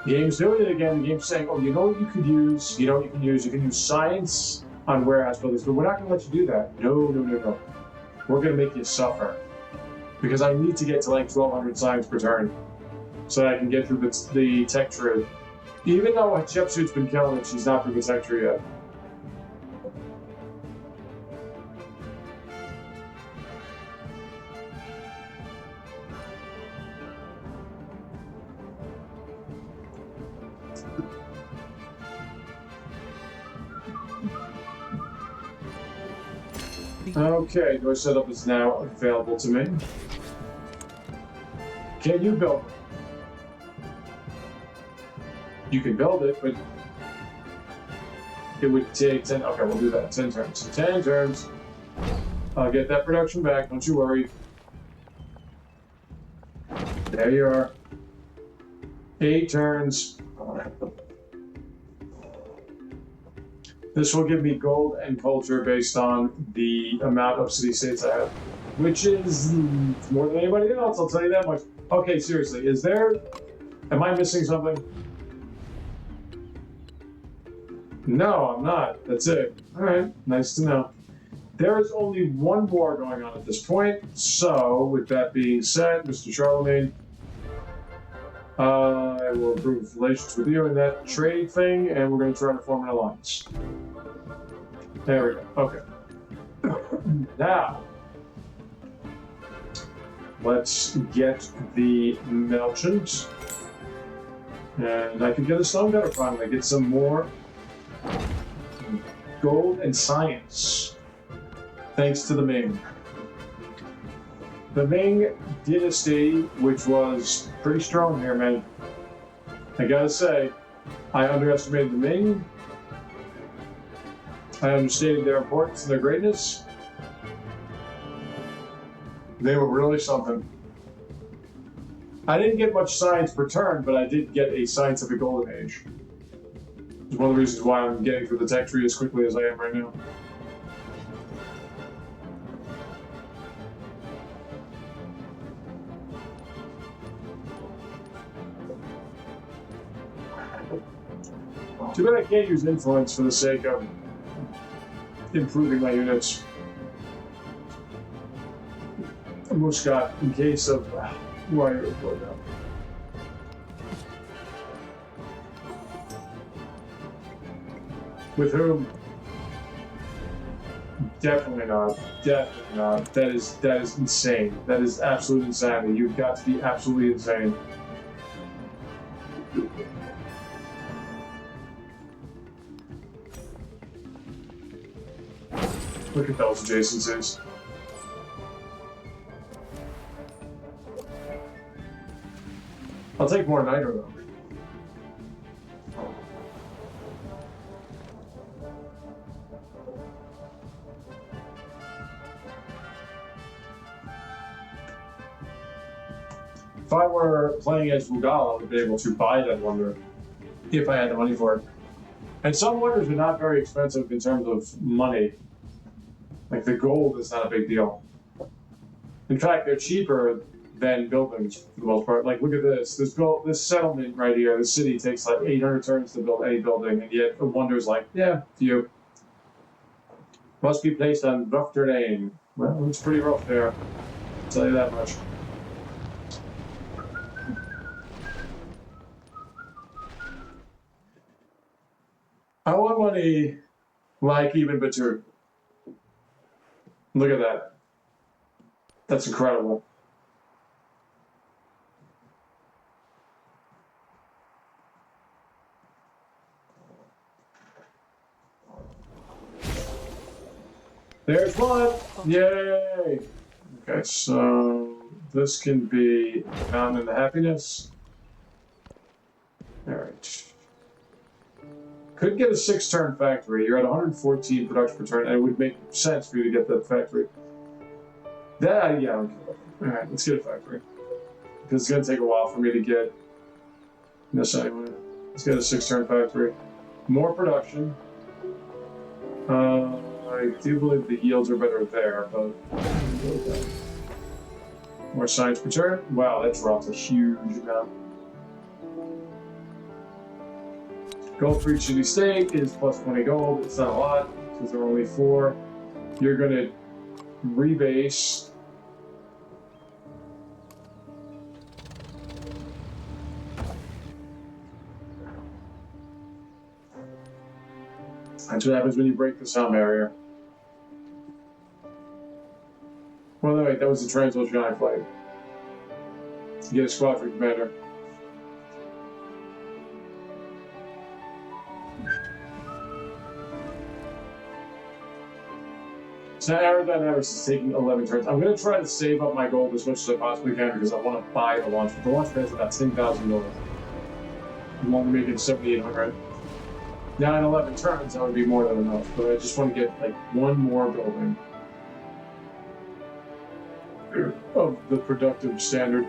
Speaker 1: Game's doing it again. The game's saying, oh, you know what you could use? You know what you can use? You can use science on warehouse buildings, but we're not going to let you do that. No, no, no, no. We're going to make you suffer. Because I need to get to like 1,200 science per turn so that I can get through the tech tree. Even though Hatshepsut's been killing it, she's not through the tech tree yet. Okay, Doi Suthep is now available to me. Can you build it? You can build it, but it would take 10. Okay, we'll do that. 10 turns. 10 turns. I'll get that production back. Don't you worry. There you are. 8 turns. This will give me gold and culture based on the amount of city-states I have, which is more than anybody else, I'll tell you that much. Okay, seriously, am I missing something? No, I'm not. That's it. All right, nice to know. There is only one war going on at this point, so with that being said, Mr. Charlemagne, I will improve relations with you in that trade thing, and we're going to try to form an alliance. There we go. Okay. Now, let's get the merchant. And I can get a stone better finally. Get some more gold and science. Thanks to the Ming. The Ming dynasty, which was pretty strong here, man. I gotta say, I underestimated the Ming. I understated their importance and their greatness. They were really something. I didn't get much science per turn, but I did get a scientific golden age. It's one of the reasons why I'm getting through the tech tree as quickly as I am right now. Too bad I can't use influence for the sake of improving my units. Almost got in case of wire going down. With whom? Definitely not. Definitely not. That is insane. That is absolute insanity. You've got to be absolutely insane. Look at those adjacencies. I'll take more nitro though. If I were playing as Vugal, I would be able to buy that wonder if I had the money for it. And some wonders are not very expensive in terms of money. Like the gold is not a big deal. In fact, they're cheaper than buildings for the most part. Like, look at this. This settlement right here, the city takes like 800 turns to build any building, and yet the wonder's like, yeah, few. Must be placed on rough terrain. Well, it's pretty rough there. I'll tell you that much. I want money like even Batur. Look at that. That's incredible. There's one! Yay! Okay, so this can be found in the happiness. Alright. Could get a 6-turn factory. You're at 114 production per turn, and it would make sense for you to get that factory. That, yeah, I don't care. Alright, let's get a factory. Because it's going to take a while for me to get this anyway. Let's get a 6-turn factory. More production. I do believe the yields are better there, but more science per turn. Wow, that dropped a huge amount. Gold for each city state is plus 20 gold. It's not a lot because there are only 4. You're going to rebase. That's what happens when you break the sound barrier. Well, no, wait, that was the transoceanic flight. You get a squadron commander. So now aerodynamics is taking 11 turns. I'm going to try to save up my gold as much as I possibly can because I want to buy the launch. The launch pad is about $10,000. I'm only making 7,800. Now in 11 turns, that would be more than enough. But I just want to get like one more building of the productive standard.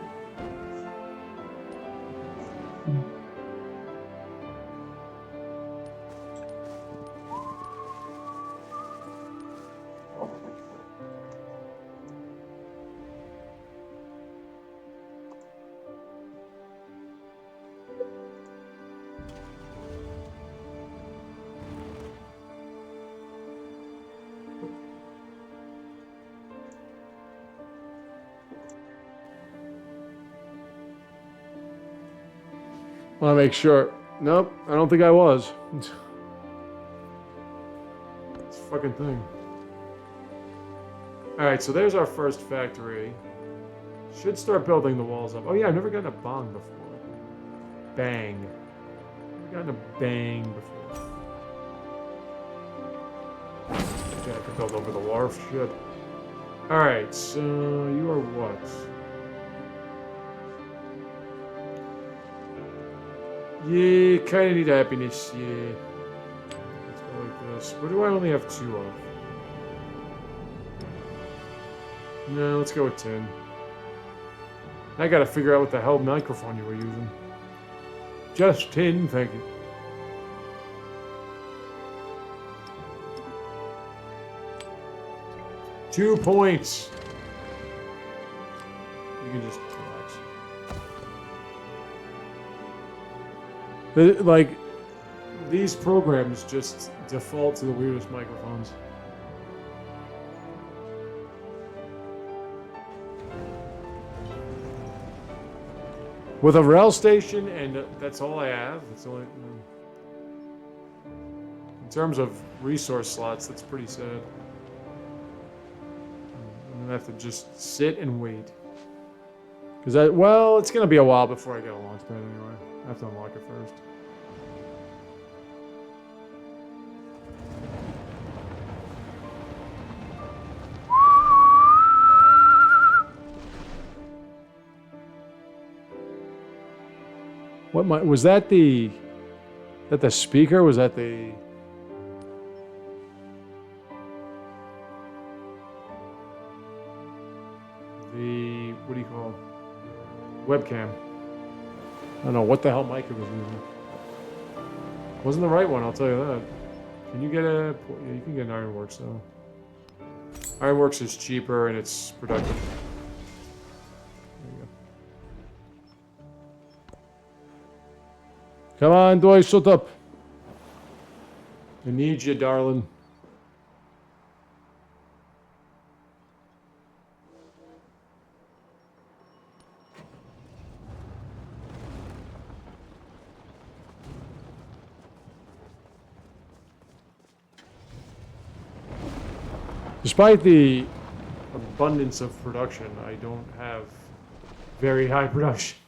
Speaker 1: I want to make sure. Nope, I don't think I was. This fucking thing. Alright, so there's our first factory. Should start building the walls up. Oh yeah, I've never gotten a bong before. Bang. Never gotten a bang before. Okay, I can build over the wharf. Shit. Alright, so you are what? Yeah, kind of need happiness, yeah. Let's go like this. What do I only have 2 of? No, let's go with 10. I gotta figure out what the hell microphone you were using. Just 10, thank you. Two points. You can just relax. Like, these programs just default to the weirdest microphones. With a rail station, and that's all I have. It's only, in terms of resource slots, that's pretty sad. I'm gonna have to just sit and wait. Because well, it's gonna be a while before I get a launch pad anyway. I have to unlock it first. What was that the speaker? Was that the what do you call it? Webcam? I don't know what the hell mic it was using. Wasn't the right one, I'll tell you that. Can you get a? Yeah, you can get an Ironworks though. Ironworks is cheaper and it's productive. Come on, Doi Suthep. I need you, darling. Despite the abundance of production, I don't have very high production.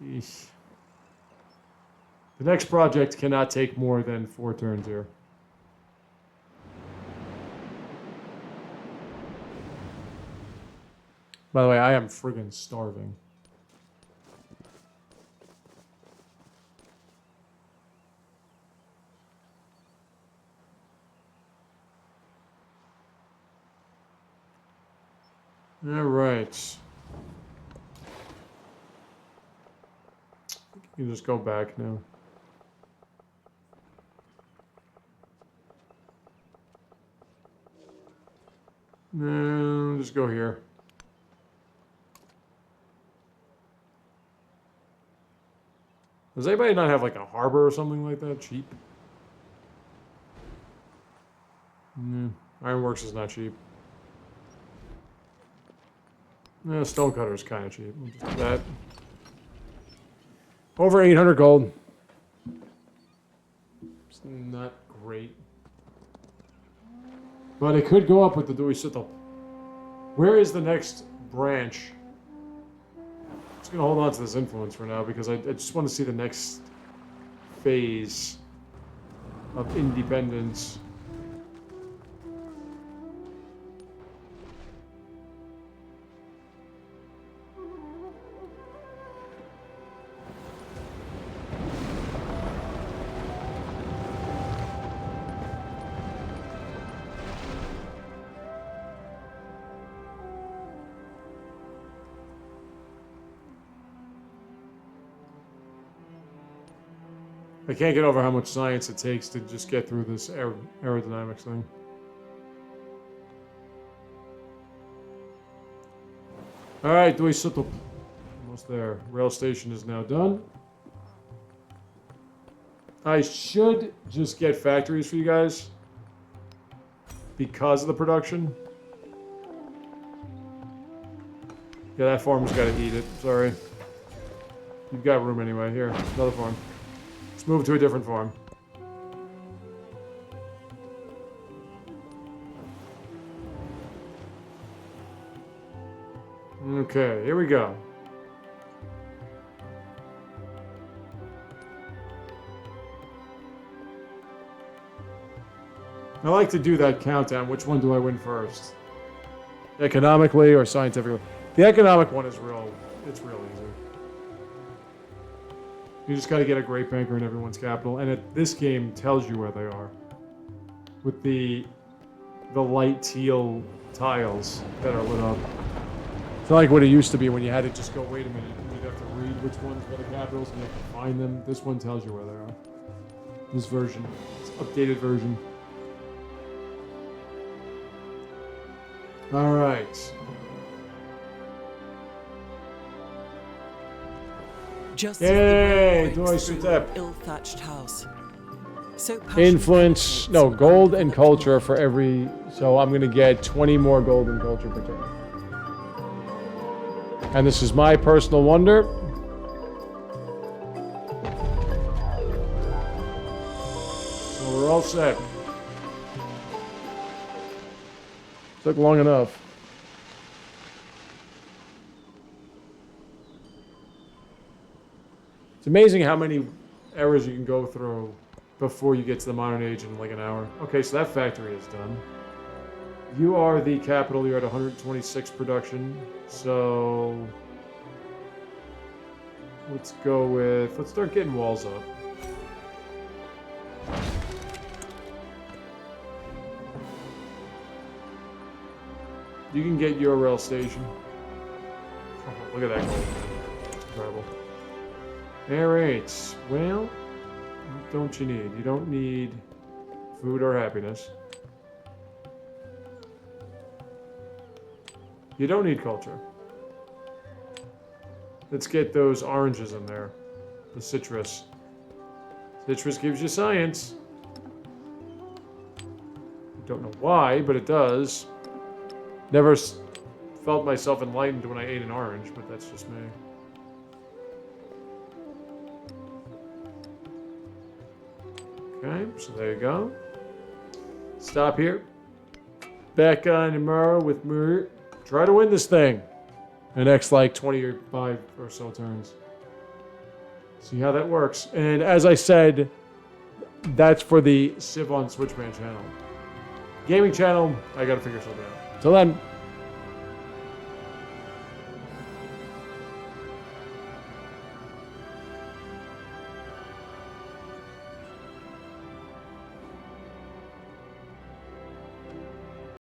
Speaker 1: Eesh. The next project cannot take more than 4 turns here.
Speaker 2: By the way, I am friggin' starving. All right. You can just go back now. No, just go here. Does anybody not have like a harbor or something like that? Cheap? Ironworks is not cheap. Stonecutter is kind of cheap. We'll just do that. Over 800 gold. It's not great. But it could go up with the Doi Suthep. Where is the next branch? I'm just going to hold on to this influence for now because I just want to see the next phase of independence. I can't get over how much science it takes to just get through this aerodynamics thing. Alright, Doi Suthep. Almost there. Rail station is now done. I should just get factories for you guys. Because of the production. Yeah, that farm's got to eat it. Sorry. You've got room anyway. Here, another farm. Let's move to a different farm. Okay, here we go. I like to do that countdown. Which one do I win first? Economically or scientifically? The economic one is real. It's real easy. You just got to get a great banker in everyone's capital, and this game tells you where they are. With the light teal tiles that are lit up. It's not like what it used to be when you had to just go, wait a minute, and you'd have to read which ones were the capitals, and you have to find them. This one tells you where they are. This version. It's an updated version. Alright.
Speaker 3: Just
Speaker 2: Yay! Doi Suthep.
Speaker 3: Ill-thatched house. So
Speaker 2: Influence, no, gold and culture for every, so I'm going to get 20 more gold and culture per turn. And this is my personal wonder. So we're all set. Took long enough. It's amazing how many eras you can go through before you get to the modern age in like an hour. Okay, so that factory is done. You are the capital. You're at 126 production. So let's go with, let's start getting walls up. You can get your rail station. Oh, look at that gold. Incredible. Alright, well, what don't you need? You don't need food or happiness. You don't need culture. Let's get those oranges in there. The citrus. Citrus gives you science. I don't know why, but it does. Never felt myself enlightened when I ate an orange, but that's just me. Okay, so there you go. Stop here. Back on tomorrow with more. Try to win this thing. The next like 25 or so turns. See how that works. And as I said, that's for the Civ on Switchman channel. Gaming channel, I gotta figure something out. Till then.